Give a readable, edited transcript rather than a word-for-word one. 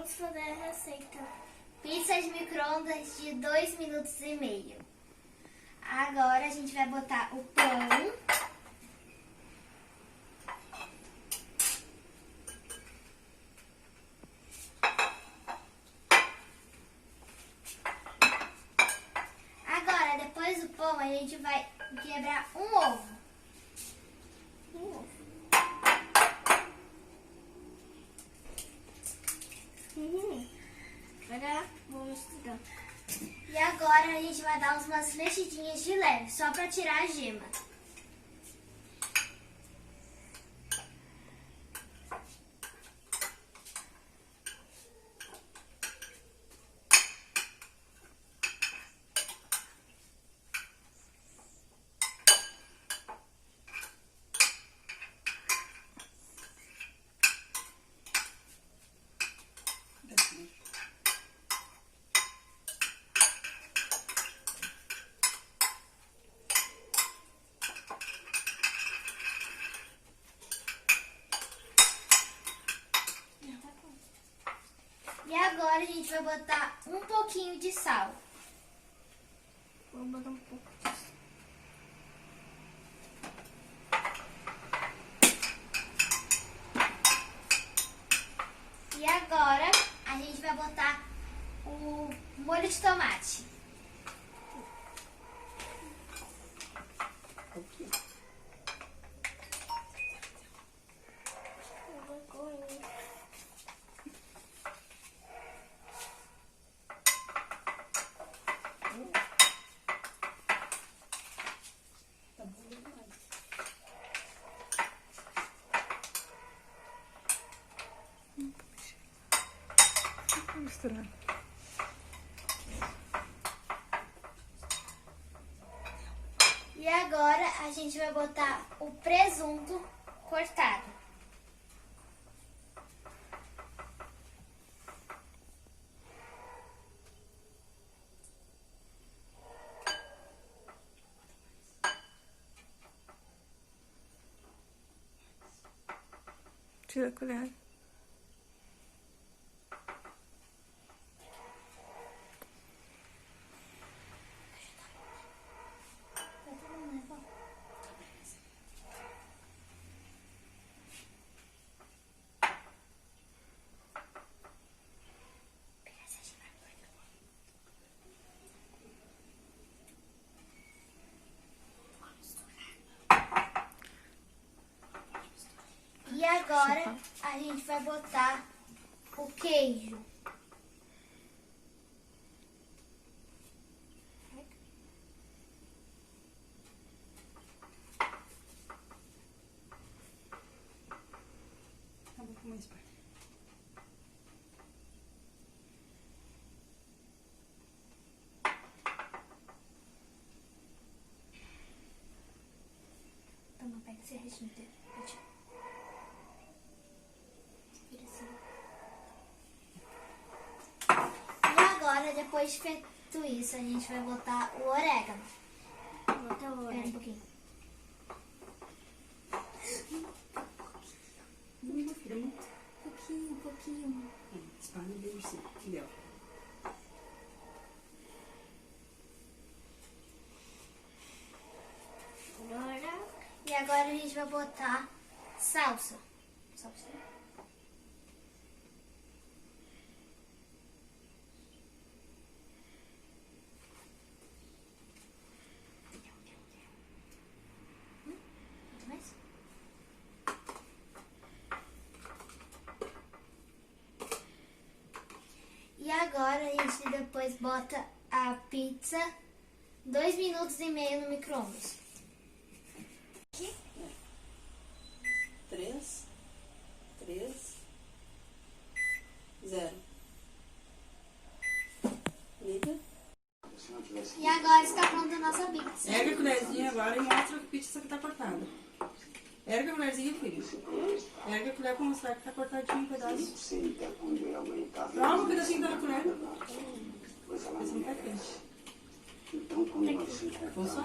Vamos fazer a receita. Pizza de micro-ondas de 2 minutos e meio. Agora a gente vai botar o pão. Agora, depois do pão, a gente vai quebrar um ovo. Agora vamos misturar. E agora a gente vai dar umas mexidinhas de leve, só para tirar a gema. E agora a gente vai botar um pouquinho de sal. Vou botar um pouco de sal. E agora a gente vai botar o molho de tomate. Misturando. E agora a gente vai botar o presunto cortado. Tira a colher. E agora a gente vai botar o queijo. Toma, pega esse restinho inteiro. E agora, depois de feito isso, a gente vai botar o orégano. Vou botar o orégano um pouquinho. Pouquinho. Espalha bem por cima, entendeu? E agora a gente vai botar salsa. Muito mais? E agora a gente depois bota a pizza 2 minutos e meio no micro-ondas. 3, 0. Liga. E agora está pronta a nossa pizza. Ergue a colherzinha agora e mostra que pizza que tá cortada. Ergue a colherzinha, filho. Ergue a colher pra mostrar que tá cortadinho um pedaço. Prova um pedacinho da colher. Mas não tá quente. Foi só?